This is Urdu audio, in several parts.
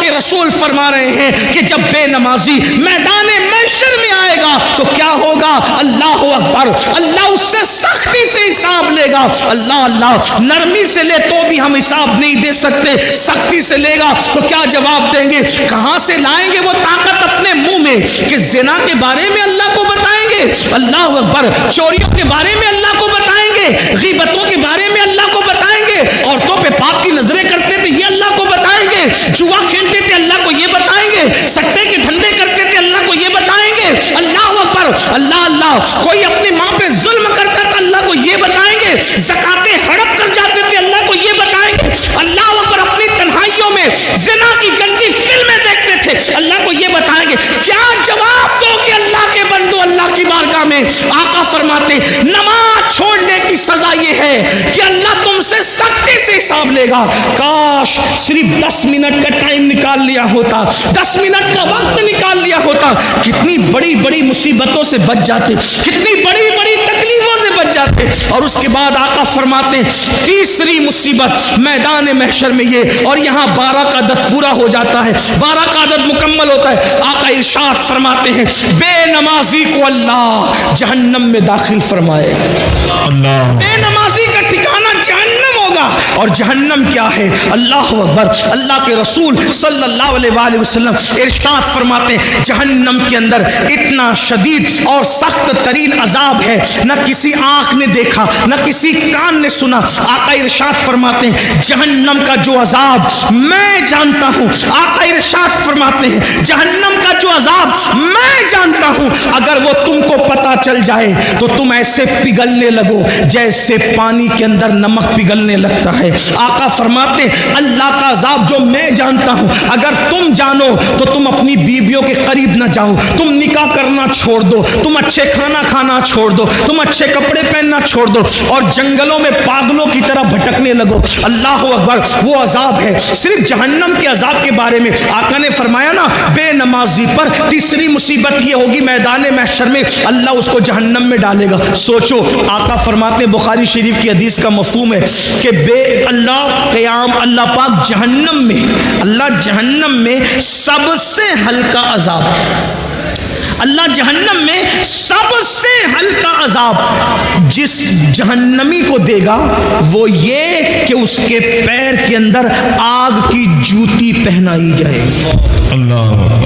کے رسول فرما رہے ہیں کہ جب بے نمازی میدان محشر میں آئے گا تو کیا ہوگا؟ اللہ اکبر، اللہ اس سے سختی سے حساب لے گا۔ اللہ نرمی سے لے تو بھی ہم حساب نہیں دے سکتے، سختی سے لے گا تو کیا جواب دیں گے؟ کہاں سے لائیں گے وہ طاقت اپنے منہ میں کہ زنا کے بارے میں اللہ کو بتائیں گے، اللہ اکبر، چوریوں کے بارے میں اللہ کو بتائیں گے، غیبتوں کے بارے میں اللہ کو بتائیں گے، عورتوں پہ پاپ کی نظریں کرتے تھے یہ اللہ کو بتائیں گے، جوا کھیلتے تھے اللہ کو یہ بتائیں گے، سٹے کے دھندے کرتے تھے اللہ کو یہ بتائیں گے، اللہ اکبر، اللہ، کوئی اپنی ماں پہ ظلم کرتا تھا اللہ کو یہ بتائیں گے، زکاتیں ہڑپ کر جاتے تھے اللہ کو یہ بتائیں گے، اللہ اکبر، اپنی تنہائیوں میں زنا کی گندی فلمیں دیکھتے تھے اللہ کو یہ بتائیں گے۔ کیا جواب دو کہ اللہ کے بندو اللہ کی بارگاہ میں؟ آقا فرماتے نماز چھوڑنے کی سزا یہ ہے کہ اللہ تم سے سختی سے حساب لے گا۔ کاش صرف 10 منٹ کا ٹائم نکال لیا ہوتا، 10 منٹ کا وقت نکال لیا ہوتا، کتنی بڑی بڑی مصیبتوں سے بچ جاتے، کتنی بڑی بڑی تکلیفوں سے بچ جاتے۔ اور اس کے بعد آقا فرماتے تیسری مصیبت میدان محشر میں یہ، اور یہاں 12 کا عدد پورا ہو جاتا ہے، 12 کا عدد مکمل ہوتا ہے۔ آقا ارشاد فرماتے ہیں بے نمازی کو اللہ جہنم میں داخل فرمائے گا۔ اللہ، بے نمازی کا ٹھکانہ جہنم ہوگا، اور جہنم کیا ہے؟ اللہ اکبر، اللہ کے رسول صلی اللہ علیہ وآلہ وسلم ارشاد فرماتے ہیں جہنم کے اندر اتنا شدید اور سخت ترین عذاب ہے نہ کسی آنکھ نے دیکھا نہ کسی کان نے سنا۔ آقا ارشاد فرماتے ہیں جہنم کا جو عذاب میں جانتا ہوں، آقا ارشاد فرماتے ہیں جہنم کا جو عذاب میں جانتا ہوں، اگر وہ تم کو پتا چل جائے تو تم ایسے پگھلنے لگو جیسے پانی کے اندر نمک پگھلنے لگتا ہے۔ آقا فرماتے ہیں اللہ کا عذاب جو میں جانتا ہوں اگر تم جانو تو تم اپنی بیویوں کے قریب نہ جاؤ، تم نکاح کرنا چھوڑ دو، تم اچھے کھانا کھانا چھوڑ دو، تم اچھے کپڑے پہننا چھوڑ دو، اور جنگلوں میں پاگلوں کی طرح بھٹکنے لگو۔ اللہ اکبر، وہ عذاب ہے۔ صرف جہنم کے عذاب کے بارے میں آقا نے فرمایا نا بے نمازی پر تیسری مصیبت یہ ہوگی میدان محشر میں اللہ اس کو جہنم میں ڈالے گا۔ سوچو، آقا فرماتے بخاری شریف کی حدیث کا مفہوم ہے کہ بے اللہ قیام، اللہ پاک جہنم میں، اللہ جہنم میں سب سے ہلکا عذاب، اللہ جہنم میں سب سے ہلکا عذاب جس جہنمی کو دے گا وہ یہ کہ اس کے پیر کے اندر آگ کی جوتی پہنائی جائے گی۔ اللہ،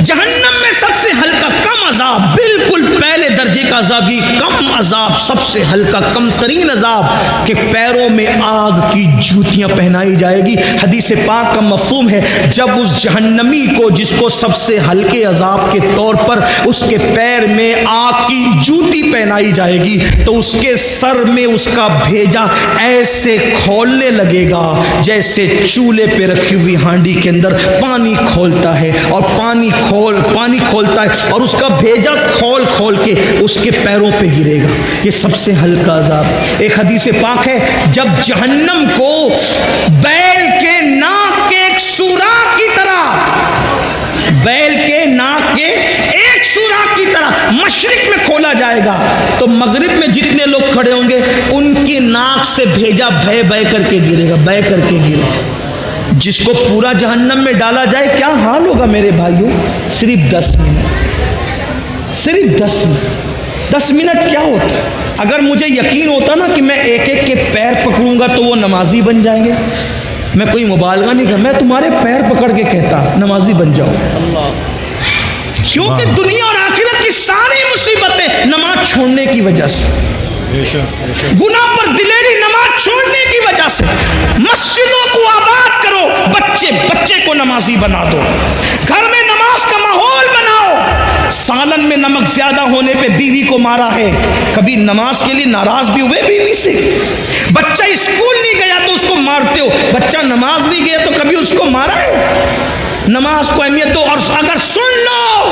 جہنم میں سب سے ہلکا کم عذاب، بالکل پہلے درجے کا عذاب ہی کم عذاب، سب سے ہلکا کم ترین عذاب کہ پیروں میں آگ کی جوتیاں پہنائی جائے گی۔ حدیث پاک کا مفہوم ہے جب اس جہنمی کو جس کو سب سے ہلکے عذاب کے طور پر اس کے پیر میں آگ کی جوتی پہنائی جائے گی تو اس کے سر میں اس کا بھیجا ایسے کھولنے لگے گا جیسے چولہے پہ رکھی ہوئی ہانڈی کے اندر پانی کھولتا ہے، اور پانی کھولتا ہے اور اس کا بھیجا کھول کھول کے اس کے پیروں پہ گرے گا۔ یہ سب سے ہلکا عذاب۔ ایک حدیث پاک ہے جب جہنم کو بیل کے ناک کے ایک سوراخ کی طرح، بیل کے ناک کے ایک سوراخ کی طرح مشرق میں کھولا جائے گا تو مغرب میں جتنے لوگ کھڑے ہوں گے ان کی ناک سے بھیجا بھے بھے کر کے گرے گا، بھے کر کے گرے گا۔ جس کو پورا جہنم میں ڈالا جائے کیا حال ہوگا میرے بھائیوں؟ صرف 10 منٹ، صرف 10 منٹ، 10 منٹ کیا ہوتا ہے؟ اگر مجھے یقین ہوتا نا کہ میں ایک ایک کے پیر پکڑوں گا تو وہ نمازی بن جائیں گے، میں کوئی مبالغہ نہیں کرتا، میں تمہارے پیر پکڑ کے کہتا نمازی بن جاؤ۔ کیونکہ دنیا اور آخرت کی ساری مصیبتیں نماز چھوڑنے کی وجہ سے، گناہ پر دلیری نماز چھوڑنے کی وجہ سے۔ مسجدوں کو آباد کرو، بچے کو نمازی بنا دو، گھر میں نماز کا ماحول بناؤ۔ سالن میں نمک زیادہ ہونے پہ بیوی کو مارا ہے، کبھی نماز کے لیے ناراض بھی ہوئے بیوی سے؟ بچہ اسکول نہیں گیا تو اس کو مارتے ہو، بچہ نماز نہیں گیا تو کبھی اس کو مارا ہے؟ نماز کو اہمیت دو، اور اگر سن لو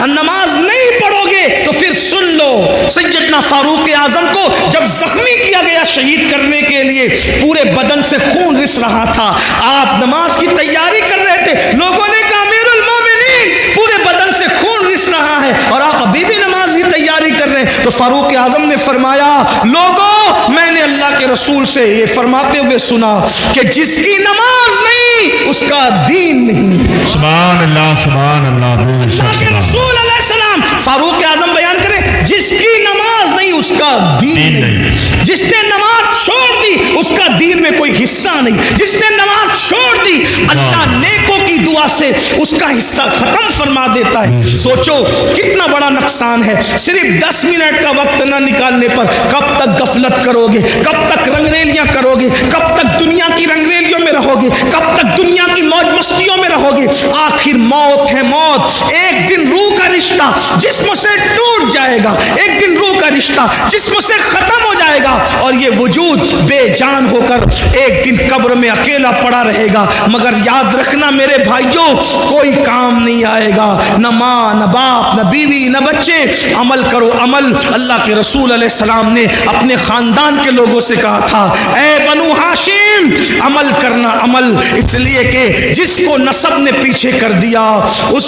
نماز نہیں پڑھو گے تو پھر سن لو سیدنا فاروق اعظم کو جب زخمی کیا گیا شہید کرنے کے لیے، پورے بدن سے خون رس رہا تھا، آپ نماز کی تیاری کر رہے تھے، لوگوں نے کہا امیر المومنین پورے بدن سے خون رس رہا ہے اور آپ ابھی بھی نماز کی تیاری کر رہے ہیں، تو فاروق اعظم نے فرمایا لوگوں میں نے اللہ کے رسول سے یہ فرماتے ہوئے سنا کہ جس کی نماز نہیں اس کا دین نہیں۔ سبحان اللہ سبحان اللہ اللہ کے رسول علیہ السلام فاروق اعظم بیان کریں جس کی نماز نہیں اس کا دین نہیں، جس نے نماز چھوڑ دی اس کا دین میں کوئی حصہ نہیں، جس نے نماز چھوڑ دی اللہ نیکوں کی دعا سے اس کا حصہ ختم فرما دیتا ہے۔ سوچو کتنا بڑا نقصان ہے، صرف 10 منٹ کا وقت نہ نکالنے پر کب تک غفلت کرو گے، کب تک رنگریلیاں کرو گے، کب تک دنیا کی رنگریلیوں میں رہو گے، کب تک دنیا کی موج مستیوں میں رہو گے۔ آخر موت ہے موت، ایک دن روح کا رشتہ جسم سے ٹوٹ جائے گا، ایک دن روح کا رشتہ جسم سے ختم ہو جائے گا اور یہ وجود بے جان ہو کر ایک دن قبر میں اکیلا پڑا رہے گا۔ مگر یاد رکھنا میرے بھائیوں کوئی کام نہیں آئے گا، نہ ماں نہ باپ نہ بیوی نہ بچے۔ عمل کرو عمل۔ اللہ کے رسول علیہ السلام نے اپنے خاندان کے لوگوں سے کہا تھا اے بنو ہاشم عمل کرنا عمل، اس لیے کہ جس کو نسب نے پیچھے کر دیا،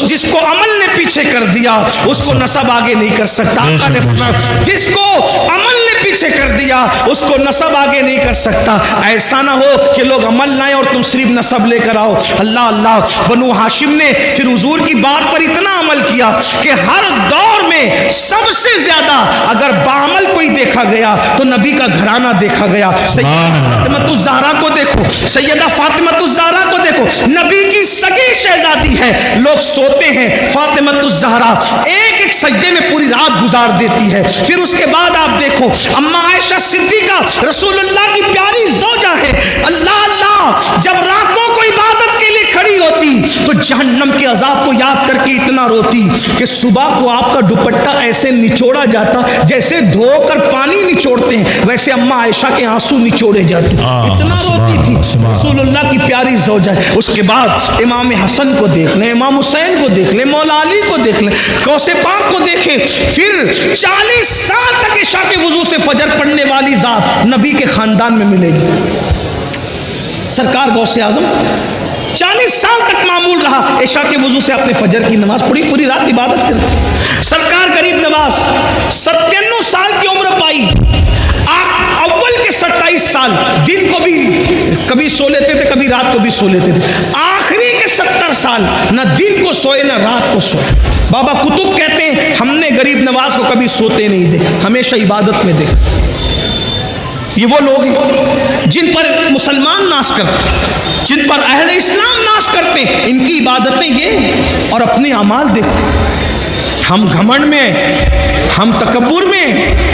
جس کو عمل نے پیچھے کر دیا اس کو نسب آگے نہیں کر سکتا۔ آقا نے فرمایا جس کو عمل نے پیچھے کر دیا اس کو نسب آگے نہیں کر سکتا۔ ایسا نہ ہو کہ لوگ عمل لائیں اور تم صرف نسب لے کر آؤ۔ اللہ اللہ، بنو ہاشم نے پھر حضور کی بات پر اتنا عمل کیا کہ ہر دور میں سب سے زیادہ اگر بعمل کوئی دیکھا گیا تو نبی کا گھرانہ دیکھا گیا۔ فاطمہ الزہرا کو دیکھو، سیدہ فاطمہ الزہرا کو دیکھو، نبی کی سگی شہزادی ہے، لوگ سوتے ہیں فاطمہ الزہرا ایک ایک سجدے میں پوری رات گزار دیتی ہے۔ پھر اس کے بعد آپ دیکھو اما عائشہ صدیقہ رسول اللہ کی پیاری زوجہ ہے، اللہ اللہ جب راتوں کو عبادت کے لیے کھڑی ہوتی تو جہنم کے عذاب کو یاد کر کے اتنا روتی کہ صبح کو آپ کا دوپٹہ ایسے نچوڑا جاتا جیسے دھو کر پانی نچوڑتے ہیں، ویسے اما عائشہ کے آنسو نچوڑے جاتے، اتنا روتی تھی رسول اللہ کی پیاری زوجہ ہے۔ اس کے بعد امام حسن کو دیکھ لیں، امام حسین کو دیکھ لیں، مولا علی کو دیکھ لیں، غوث پاک کو دیکھیں، پھر 40 سال تک عشاء کے وضو سے فجر پڑھنے والی ذات نبی کے خاندان میں ملے گی۔ سرکار غوث اعظم 40 سال تک معمول رہا عشاء کے وضو سے اپنے فجر کی نماز پڑھی، پوری رات عبادت کرتی۔ سرکار غریب نواز 97 سال کی عمر پائی، اول کے 27 سال دن کو بھی کبھی سو لیتے تھے، کبھی رات کو بھی سو لیتے تھے، آخری کے 70 سال نہ دن کو سوئے نہ رات کو سوئے۔ بابا کتب کہتے ہیں ہم نے غریب نواز کو کبھی سوتے نہیں دیکھا، ہمیشہ عبادت میں دیکھا۔ یہ وہ لوگ ہیں جن پر مسلمان ناز کرتے، جن پر اہل اسلام ناز کرتے، ان کی عبادتیں یہ اور اپنے اعمال دیکھو۔ ہم گھمنڈ میں، ہم تکبر میں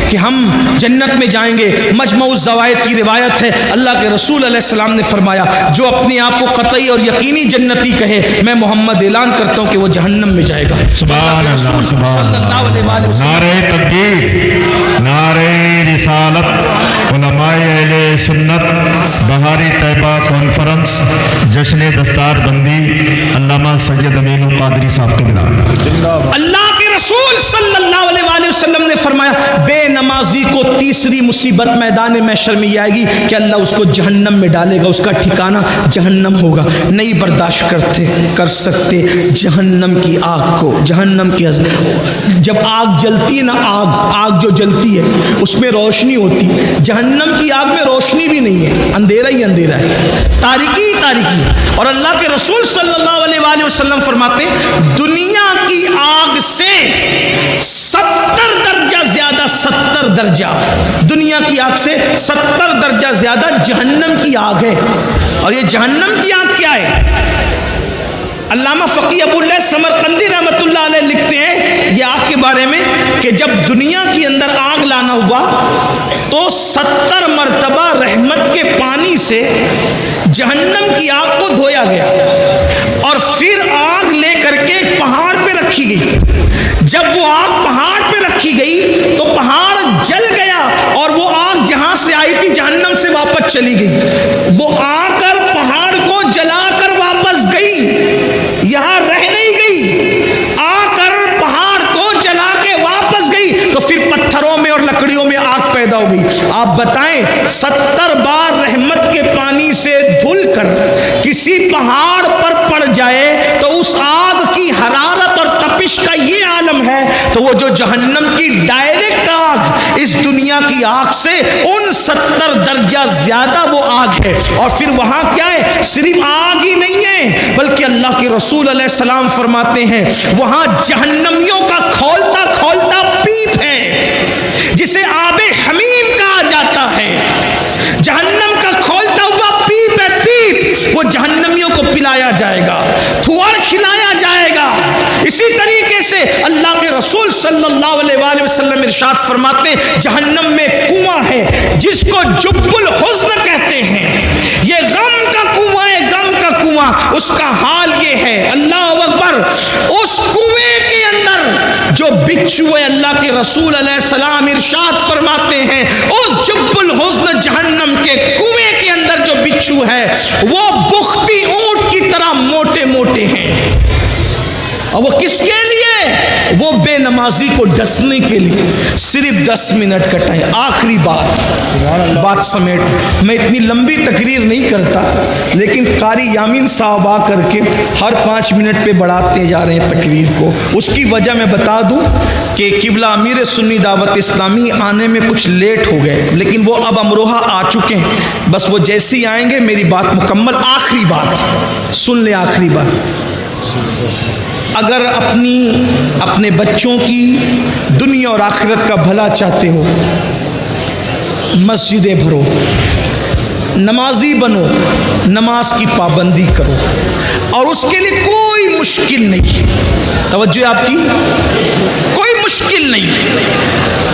کہ ہم جنت میں جائیں گے۔ مجمع الزوائد کی روایت ہے اللہ کے رسول علیہ السلام نے فرمایا جو اپنے آپ کو قطعی اور یقینی جنتی کہے میں محمد اعلان کرتا ہوں کہ وہ جہنم میں جائے گا۔ سبحان اللہ سبحان اللہ، نعرہ تکبیر، نعرہ رسالت، علماء اہل سنت بہاری طیبہ کانفرنس جشن دستار بندی علامہ سید امین القادری صاحب کے بنا۔ اللہ کے رسول صلی اللہ علیہ وسلم نے فرمایا بے نمازی کو تیسری مصیبت میدان محشر میں آئے گی کہ اللہ اس کو جہنم میں ڈالے گا، اس کا ٹھکانہ جہنم ہوگا۔ نہیں برداشت کر سکتے جہنم کی آگ کو، جہنم کی جب آگ جلتی ہے نا، آگ جو جلتی ہے اس میں روشنی ہوتی، جہنم کی آگ میں روشنی بھی نہیں ہے، اندھیرا ہی اندھیرا ہے، تاریکی ہی تاریکی ہے۔ اور اللہ کے رسول صلی اللہ علیہ وسلم فرماتے ہیں دنیا کی آگ سے 70 درجہ زیادہ، 70 درجہ دنیا کی آگ سے 70 درجہ زیادہ جہنم کی آگ ہے۔ اور یہ جہنم کی آگ کیا ہے؟ علامہ فقی ابو اللہ سمرقندی رحمۃ اللہ علیہ لکھتے ہیں یہ آگ کے بارے میں کہ جب دنیا کے اندر آگ لانا ہوا تو 70 مرتبہ رحمت کے پانی سے جہنم کی آگ کو دھویا گیا اور پھر آگ لے کر کے ایک پہاڑ پہ رکھی گئی۔ جب وہ آگ پہاڑ پہ رکھی گئی تو پہاڑ جل گیا اور وہ آگ جہاں سے آئی تھی جہنم سے واپس چلی گئی، وہ آ کر پہاڑ کو جلا کر واپس گئی، یہاں رہ نہیں گئی، آ کر پہاڑ کو جلا کے واپس گئی تو پھر پتھروں میں اور لکڑیوں میں آگ پیدا ہو گئی۔ آپ بتائیں 70 بار رحمت کے پانی سے دھل کر کسی پہاڑ پر پڑ جائے تو اس آگ کی حرارت اور تپش کا یہ عالم ہے، تو وہ جو جہنم کی ڈائریکٹ آگ اس دنیا کی آگ سے 69 درجہ زیادہ وہ آگ ہے. اور پھر وہاں کیا ہے؟ صرف آگ ہی نہیں ہے بلکہ اللہ کے رسول علیہ السلام فرماتے ہیں وہاں جہنمیوں کا کھولتا کھولتا پیپ ہے جسے آب حمیم کہا جاتا ہے. جہنم کا کھولتا ہوا پیپ ہے، پیپ. وہ جہنمیوں کو پلایا جائے گا، تھوڑ کھلایا جائے گا. اسی طریقے سے اللہ کے رسول صلی اللہ علیہ وآلہ وسلم ارشاد فرماتے جہنم میں کنواں ہے جس کو جب الحزن کہتے ہیں. یہ غم کا کنواں ہے، غم کا کنواں. اس کا حال یہ ہے، اللہ اکبر، اس کنویں کے اندر جو بچھو ہے، اللہ کے رسول علیہ السلام ارشاد فرماتے ہیں اس جب الحزن جہنم کے کنویں کے اندر جو بچھو ہے وہ بختی اونٹ کی طرح موٹے موٹے ہیں. اور وہ کس کے لیے؟ وہ بے نمازی کو ڈسنے کے لیے. صرف 10 منٹ کا ٹائم. آخری بات سمیٹ، میں اتنی لمبی تقریر نہیں کرتا لیکن قاری یامین صاحب آ کر کے ہر 5 منٹ پہ بڑھاتے جا رہے ہیں تقریر کو. اس کی وجہ میں بتا دوں کہ قبلہ امیر سنی دعوت اسلامی آنے میں کچھ لیٹ ہو گئے لیکن وہ اب امروہہ آ چکے ہیں. بس وہ جیسے ہی آئیں گے میری بات مکمل. آخری بات سن لیں، آخری بات. اگر اپنے بچوں کی دنیا اور آخرت کا بھلا چاہتے ہو، مسجدیں بھرو، نمازی بنو، نماز کی پابندی کرو، اور اس کے لیے کوئی مشکل نہیں. توجہ آپ کی، کوئی مشکل نہیں.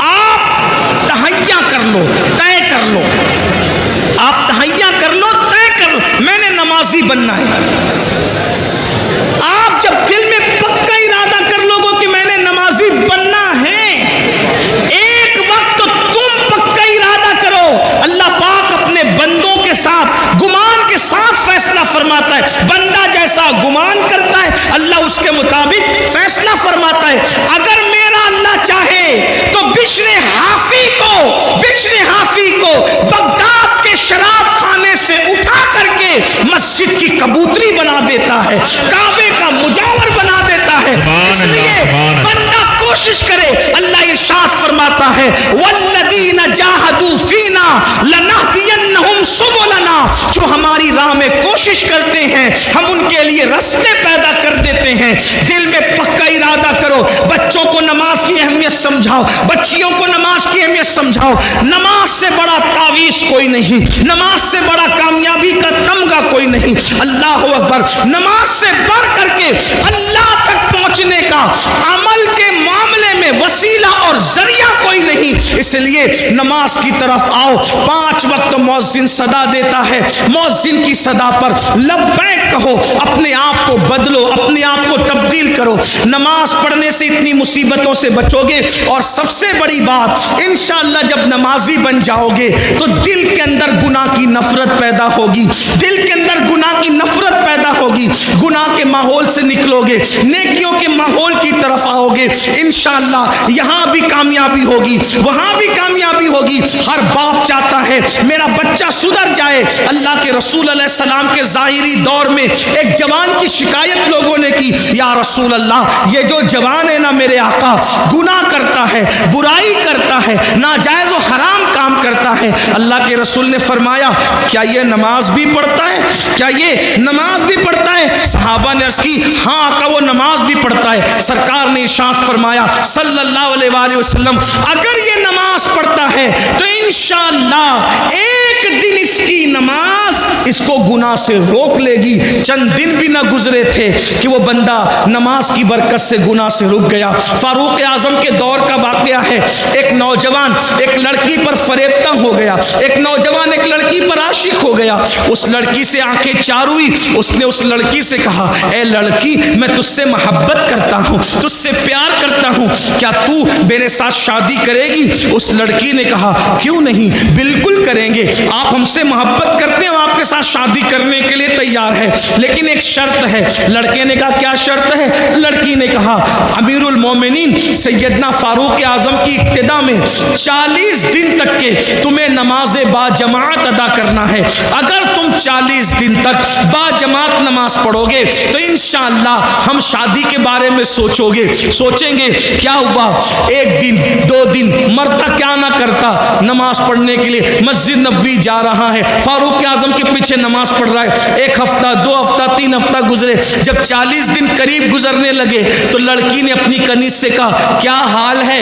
آپ تہیا کر لو، طے کر لو، آپ تہیا کر لو، طے کر لو میں نے نمازی بننا ہے. آپ جب دل میں پکا ارادہ کر لو گے کہ میں نے نمازی بننا ہے، ایک وقت تو تم پکا ارادہ کرو. اللہ پاک اپنے بندوں کے ساتھ گمان کے ساتھ فیصلہ فرماتا ہے. بندہ جیسا گمان کرتا ہے اللہ اس کے مطابق فیصلہ فرماتا ہے. اگر میرا اللہ چاہے تو بشر حافی کو بغداد کے شراب خانے سے اٹھا کر کے مسجد کی کبوتری بنا دیتا ہے، کعبے کا مجاور بنا دیتا ہے. اس لیے بندہ کوشش کرے. اللہ ارشاد فرماتا ہے والذین جاہدوا فینا لنہدینہم سبلنا. جو ہماری راہ میں کوشش کرتے ہیں ہم ان کے لیے راستے پیدا کر دیتے ہیں. دل میں پکا ارادہ کرو. بچوں کو نماز کی اہمیت سمجھاؤ، بچیوں کو نماز کی اہمیت سمجھاؤ. نماز سے بڑا تعویذ کوئی نہیں، نماز سے بڑا کامیابی کا تمغہ کوئی نہیں. اللہ اکبر. نماز سے بڑھ کر کے اللہ تک پہنچنے کا عمل کے معاملے میں وسیلہ اور ذریعہ کوئی نہیں. اس لیے نماز کی طرف آؤ. 5 وقت مؤذن صدا دیتا ہے، مؤذن کی صدا پر لبیک کہو. اپنے آپ کو بدلو، اپنے آپ کو تبدیل کرو. نماز پڑھنے سے اتنی مصیبتوں سے بچو گے. اور سب سے بڑی بات، انشاءاللہ جب نمازی بن جاؤ گے تو دل کے اندر گناہ کی نفرت پیدا ہوگی، دل کے اندر گناہ کی نفرت پیدا ہوگی. گناہ کے ماحول سے نکلو گے، نیکیوں کے ماحول کی طرف آؤ گے. انشاءاللہ یہاں بھی کامیابی ہوگی، وہاں بھی کامیابی ہوگی. ہر باپ چاہتا ہے میرا بچہ سدھر جائے. اللہ کے رسول علیہ السلام کے ظاہری دور میں ایک جوان کی شکایت لوگوں نے کی، یا رسول اللہ یہ جو جوان ہے نا میرے آقا، گناہ کرتا ہے، برائی کرتا ہے، ناجائز و حرام کام کرتا ہے. اللہ کے رسول نے فرمایا کیا یہ نماز بھی پڑھتا ہے؟ کیا یہ نماز بھی پڑھتا ہے؟ صحابہ نے عرض کی ہاں آقا وہ نماز بھی پڑھتا ہے. سرکار نے ارشاد فرمایا صلی اللہ علیہ وآلہ وسلم اگر یہ نماز پڑھتا ہے تو انشاءاللہ ایک دن اس کی نماز اس کو گناہ سے روک لے گی. چند دن بھی نہ گزرے تھے کہ وہ بندہ نماز کی برکت سے گناہ سے رک گیا. فاروق اعظم کے دور کا واقعہ ہے. ایک نوجوان ایک لڑکی پر فریبتہ ہو گیا، ایک نوجوان ایک لڑکی پر عاشق ہو گیا. اس لڑکی سے آنکھیں چار ہوئی. اس نے اس لڑکی سے کہا اے لڑکی میں تجھ سے محبت کرتا ہوں، تجھ سے پیار کرتا ہوں، کیا تو میرے ساتھ شادی کرے گی؟ اس لڑکی نے کہا کیوں نہیں، بالکل کریں گے. آپ ہم سے محبت کرتے ہیں، ہم آپ کے کے ساتھ شادی کرنے کے لیے تیار ہے، لیکن ایک شرط ہے۔ لڑکے نے کہا کیا شرط ہے؟ لڑکی نے کہا امیر المومنین سیدنا فاروق اعظم کی اقتدا میں 40 دن تک کے تمہیں نماز با جماعت ادا کرنا ہے۔ اگر تم 40 دن تک با جماعت نماز پڑھو گے تو انشاءاللہ ہم شادی کے بارے میں سوچیں گے کیا ہوا، ایک دن 2 دن مرتا کیا نہ کرتا نماز پڑھنے کے لیے، مسجد نبوی جا رہا ہے، فاروق اعظم کے پیچھے نماز پڑھ رہا ہے، 1 ہفتہ 2 ہفتہ 3 ہفتہ گزرے، جب 40 دن قریب گزرنے لگے تو لڑکی نے اپنی کنیز سے کہا کیا حال ہے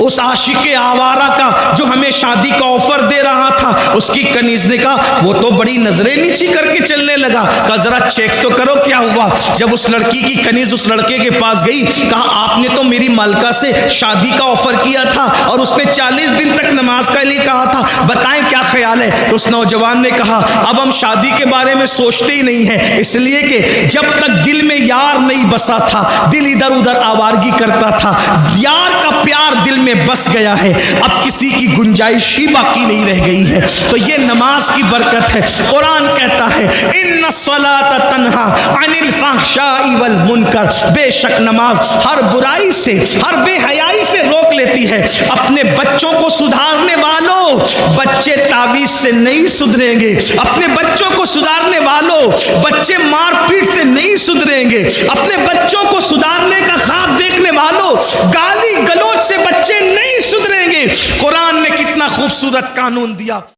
اس عاشق آوارہ کا جو ہمیں شادی کا آفر دے رہا تھا؟ اس کی کنیز نے کہا وہ تو بڑی نظریں نیچی کر کے چلنے لگا۔ کہا ذرا چیک تو کرو کیا ہوا۔ جب اس لڑکی کی کنیز اس لڑکے کے پاس گئی، کہا آپ نے تو میری مالکہ سے شادی کا آفر کیا تھا اور اس نے 40 دن تک نماز کا لیے کہا تھا، بتائیں کیا خیال ہے؟ تو اس نوجوان نے کہا اب ہم شادی کے بارے میں سوچتے ہی نہیں ہیں، اس لیے کہ جب تک دل میں یار نہیں بسا تھا دل ادھر ادھر آوارگی کرتا تھا، یار کا پیار دل میں بس گیا ہے، اب کسی کی گنجائش ہی باقی نہیں رہ گئی ہے۔ تو یہ نماز کی برکت ہے۔ قرآن کہتا ہے ان الصلاۃ تنہا عن الفحشاء والمنکر، بے شک نماز ہر برائی سے ہر بے حیائی سے روک لیتی ہے۔ اپنے بچوں کو سدھارنے والوں، بچے تعویذ سے نہیں سدھریں گے، اپنے بچوں کو سدھارنے والوں بچے مار پیٹ سے نہیں سدھریں گے، اپنے بچوں کو سدھارنے کا خواب دیکھنے والوں گالی گلوچ سے بچے نہیں سدھریں گے۔ قرآن نے کتنا خوبصورت قانون دیا۔